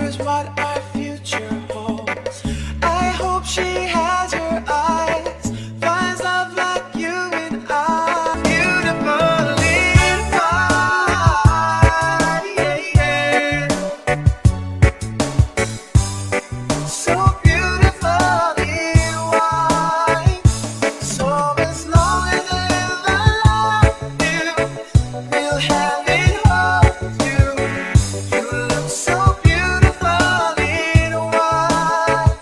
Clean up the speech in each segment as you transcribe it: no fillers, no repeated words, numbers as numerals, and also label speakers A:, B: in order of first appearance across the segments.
A: knows what our future holds. I hope she has your eyes, finds love like you and I. Beautifully white, yeah, yeah. So beautifully white. So as long as I love you, we'll have it hold you. You look so beautifully white.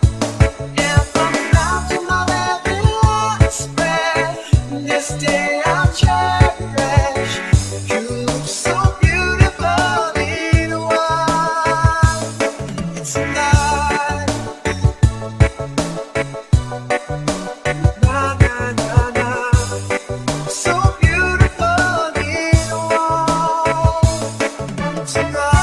A: And from now to my very last breath, this day I'll cherish. You look so beautifully white. It's a night, na na na na. So beautifully white tonight.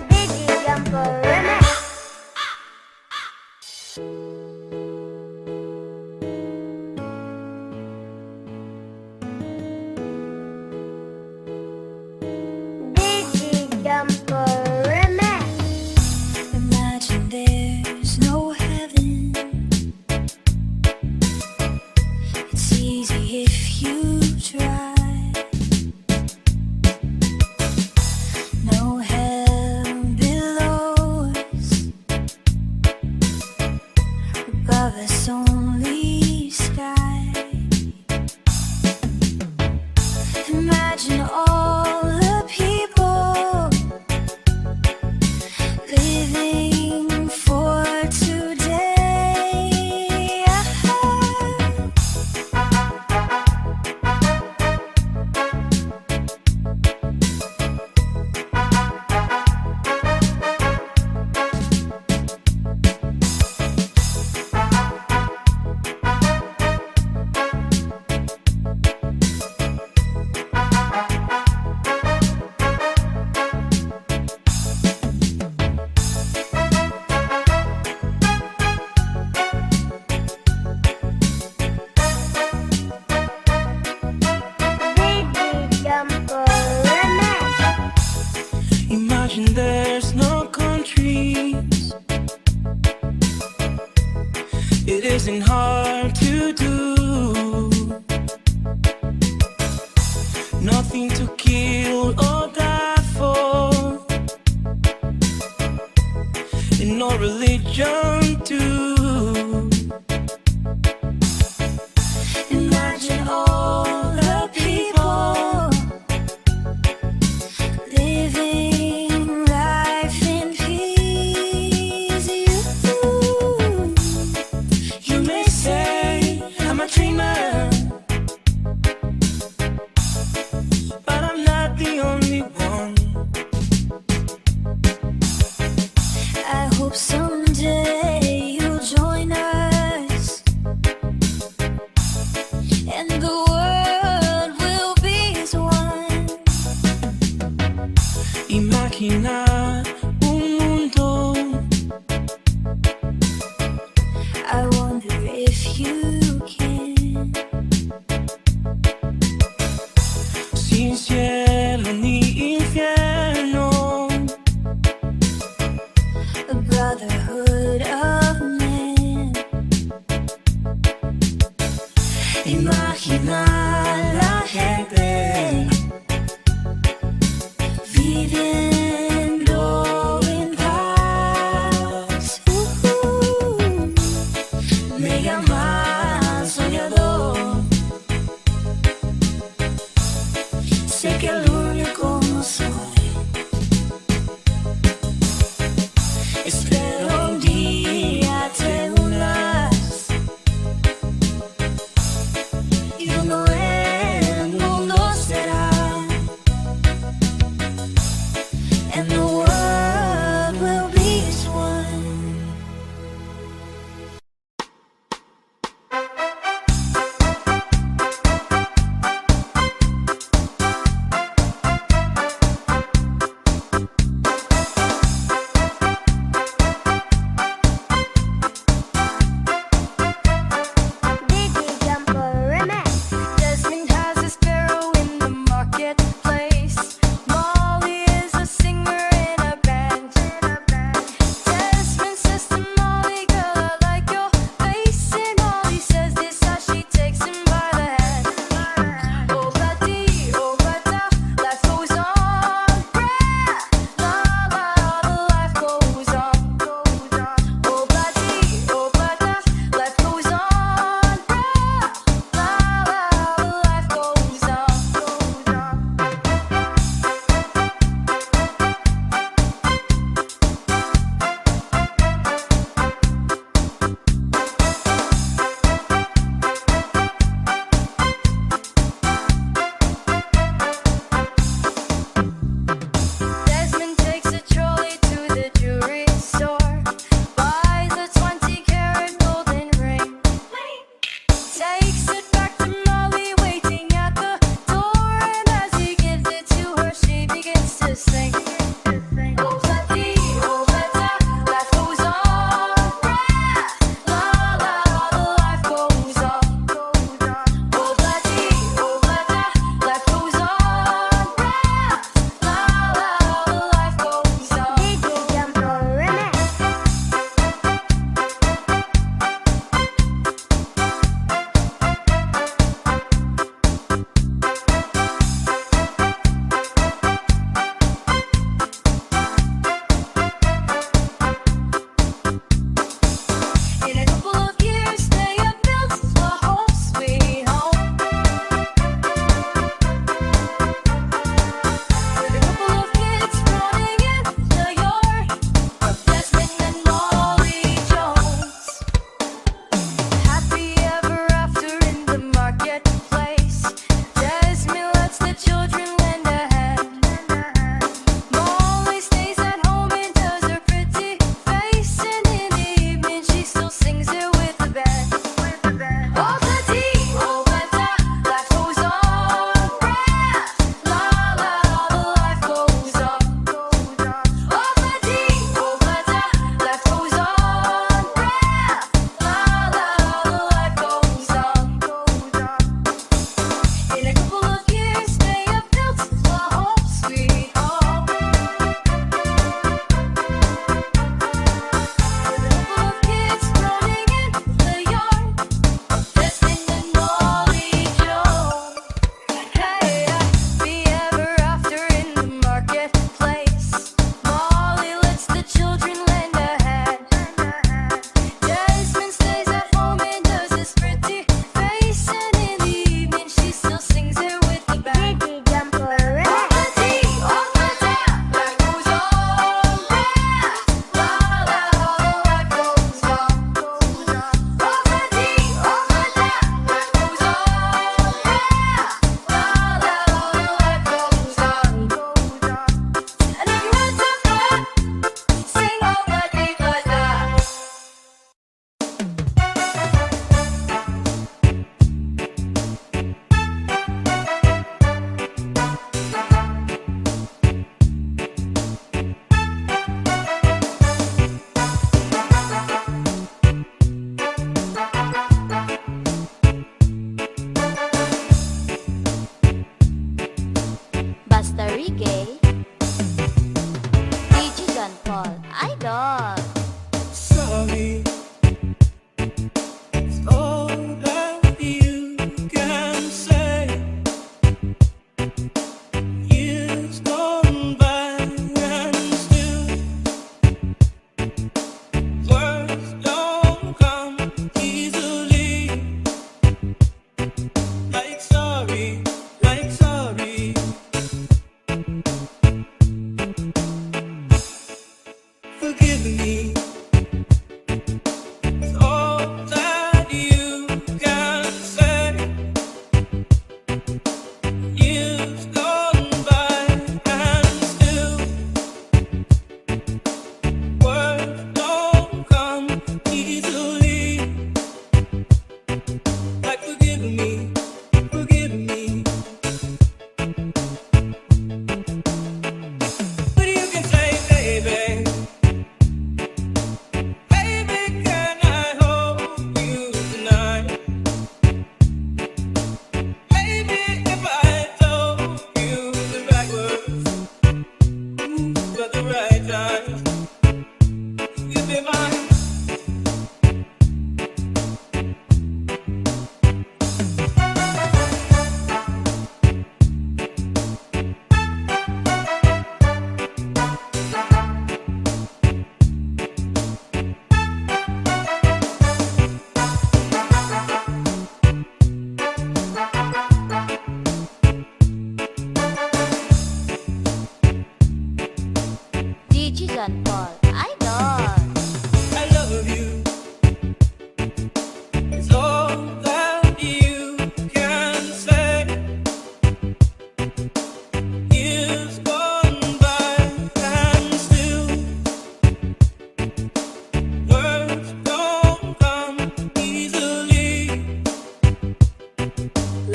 B: Biggie Jumper Remix. Biggie Jumper Remix.
C: Imagine there's no heaven. It's easy if you try. No hell below us, above us only sky. Imagine all the people living for today.
B: Biggie Jumper Remix.
A: Imagine there's no countries. It isn't hard to do. Nothing to kill or die for. And no religion too.
C: Imagine all the people living life in peace. You may say I'm a dreamer,
A: But I'm not the only one.
C: I hope someday you'll join us, and the world will be as one.
A: Imagina un mundo
C: I wonder if you can.
A: sin cielo ni infierno.
C: A brotherhood of men. Imagina la gente viviendo en paz. Me llaman soñador. Sé que el único no soy. Espero un día te unas y uno en mundo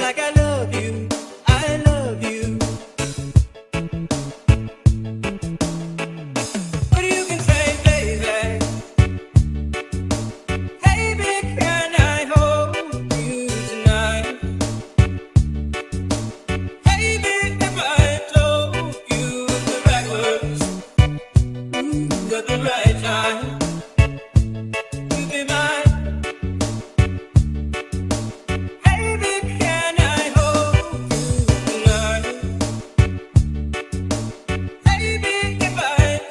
A: like I love you, I love you. What you can say, baby? Baby, can I hold you tonight? Baby, if I told you the right words at the right time, you'd be mine. Baby, can I hold you tonight? Baby, if I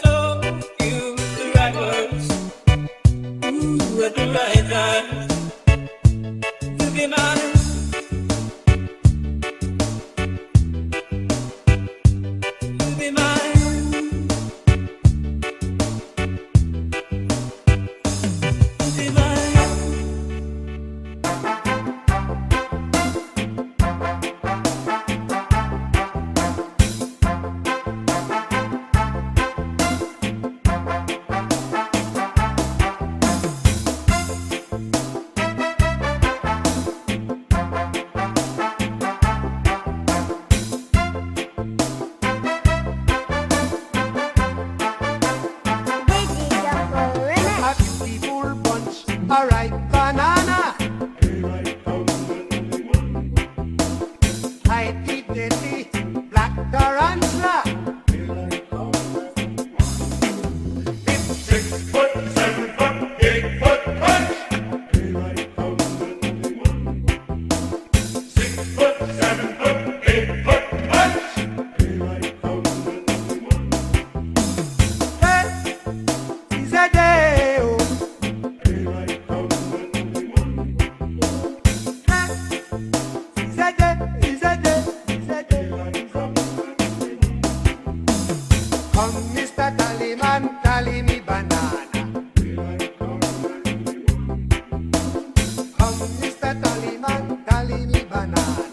A: told you the right words at the right time, you'd be mine. You'd be mine. You'd be mine.
B: Digi Jumbo Remix.
D: A beautiful bunch, a ripe banana. I eat the black tarantula. It's 6 foot, 7 foot, 8 foot punch. 6 foot, 7 foot, 8 foot punch. Hey, it's a day, oh. Come, Mr. Tallyman, tally me banana. Come, Mr. Tallyman, tally me banana.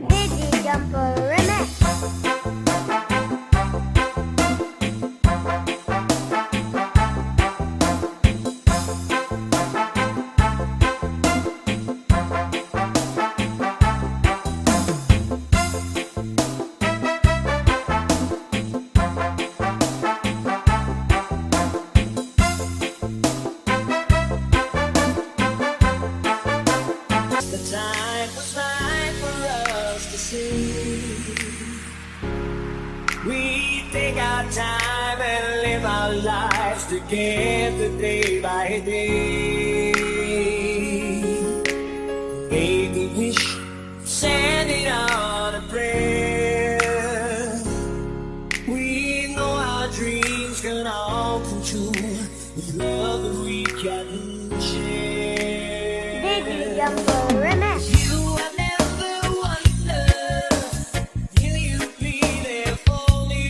B: Digi Jumbo Remix.
A: The time was right for us to see. We take our time and live our lives together day by day. Make a wish, send it on a prayer. We know our dreams can all come true with love that we can share.
B: Digi Jumbo Remix.
A: You have never wondered, will you be there for me?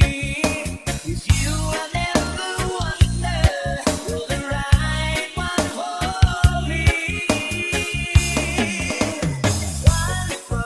A: If you have never wondered, will the right one hold me? One for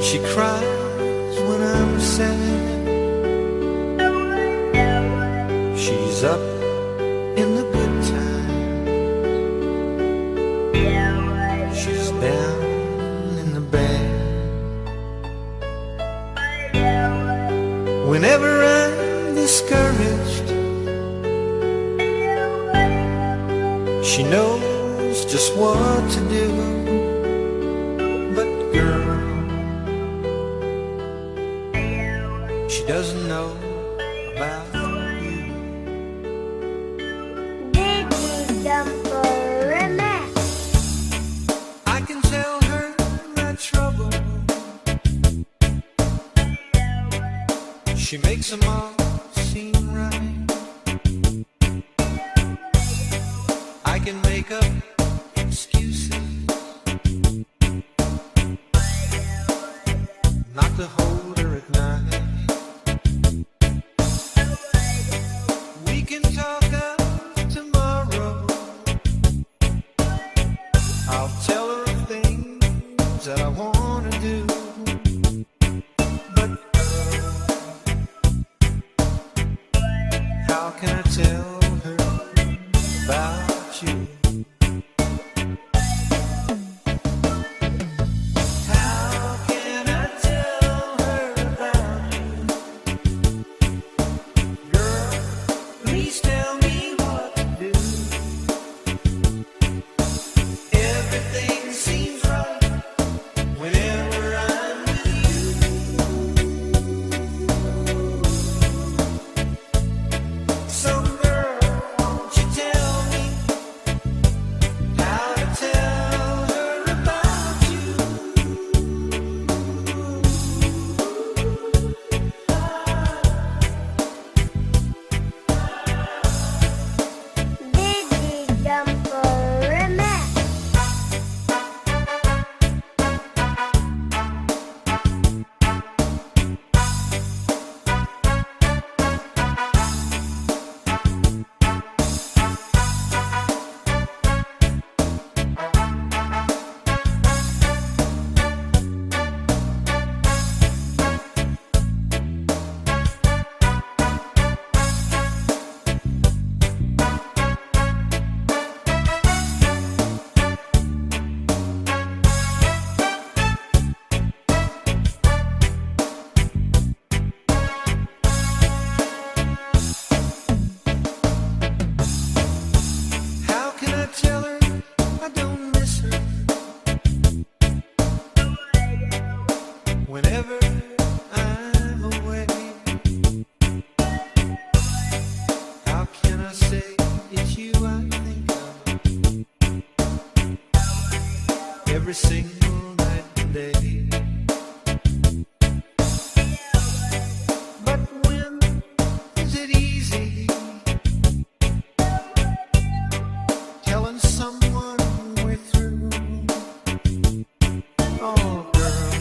A: and she cries when I'm sad. She's up in the good time, she's down in the bad. Whenever I'm discouraged, she knows just what to do. But girl, she doesn't know about you.
B: Reggae Jumper Remix.
A: I can tell her my trouble, she makes them all seem right. I can make up excuses not to hold her at night. We can talk of tomorrow, I'll tell her things that I want to do. But how can I tell her about you? How can I tell her about you? Girl, please tell me what to do. Everything seems right whenever I'm with you. So girl, won't you tell me how to tell her about you?
B: Reggae Jumper Remix.
A: How can I tell her I don't miss her whenever I'm away? How can I say it's you I think of every single night and day? But when is it easy telling someone we're through? Oh girl,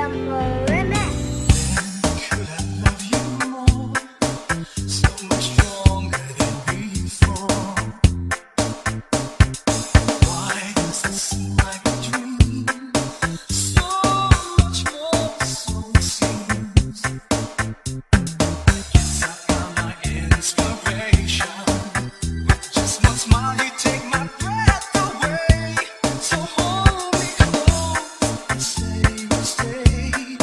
B: Jumper Remix.
A: Could I love you more? So much stronger than before. Why does it seem like a dream? So much more, so it seems. Guess I found my inspiration. With just one smile, you take my breath away. So hold me close and stay, stay.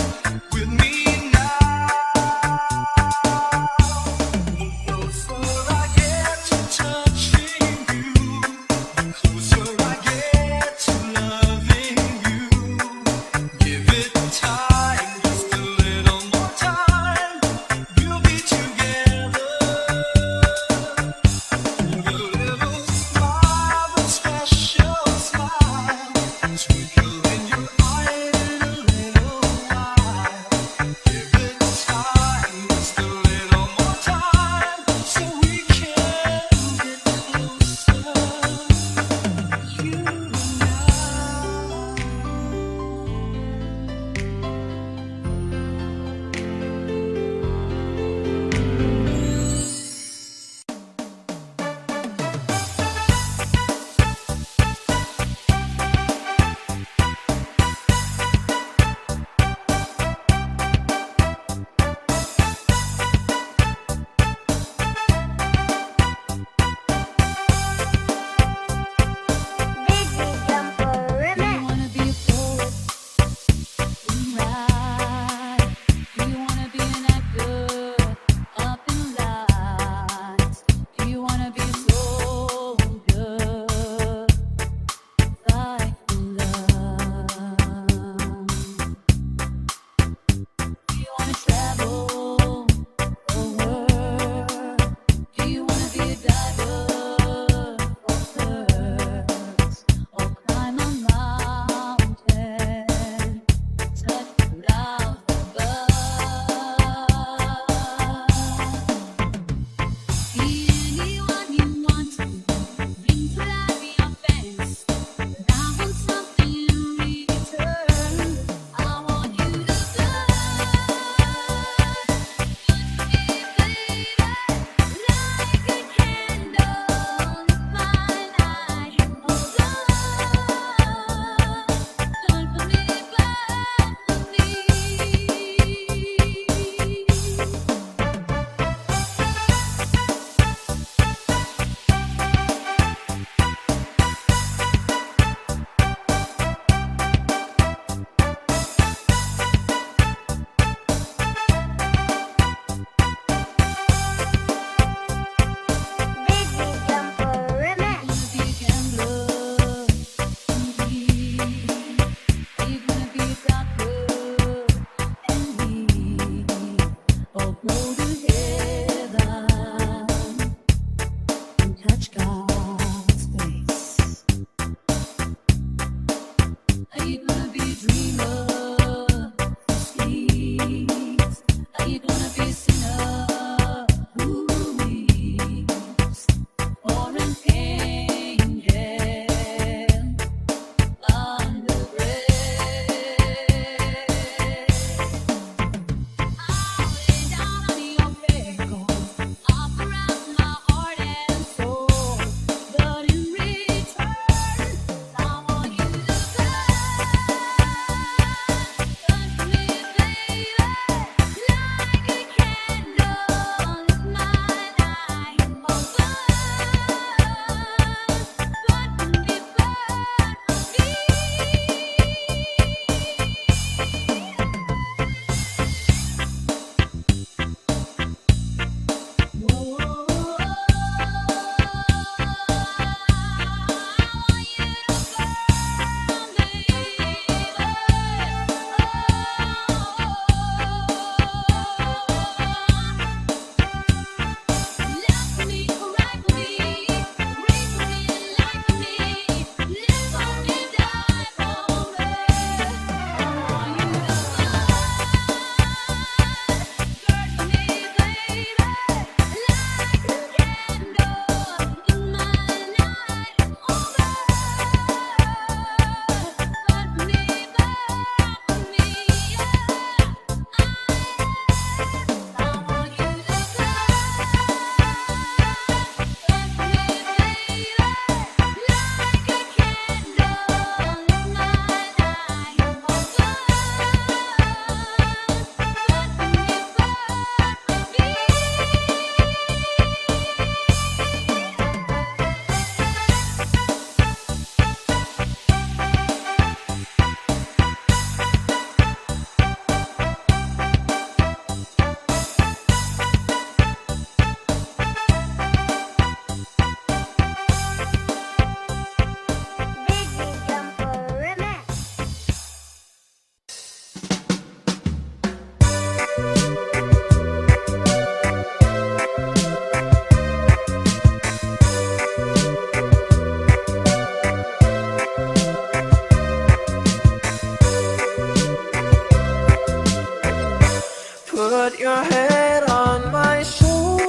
A: your head on my shoulder,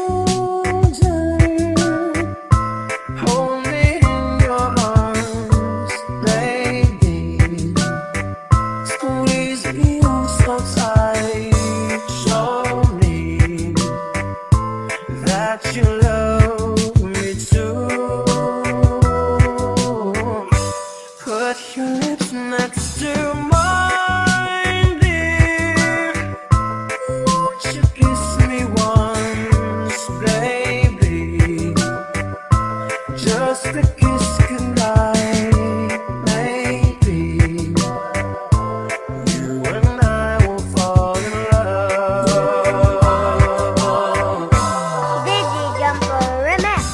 A: hold me in your arms, baby. Squeeze me so tight, show me that you love me too. Put your lips next to mine, dear. Won't you kiss me once, baby? Just a kiss goodnight, maybe. You and I will fall in love.
B: Digi Jumper Remix.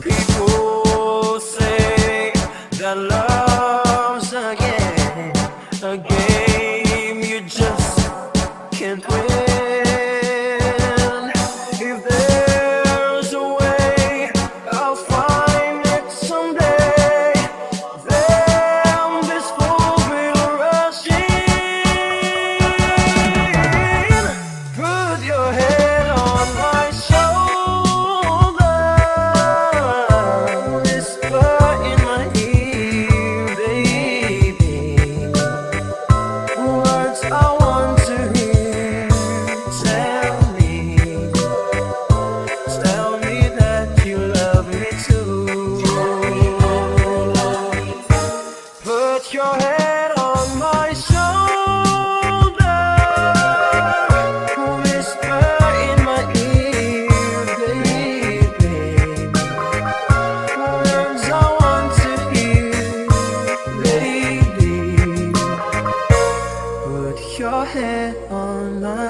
A: People say that love's a game you just can't win. If there's a way, I'll find it someday. Then this fool will rush in. Put your head on my shoulder, whisper in my ear, baby. Words I want to hear. Tell me that you love me too. Put your head on my shoulder, whisper in my ear, baby. Words I want to hear, baby. Put your head on my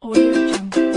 E: Audio Jungle.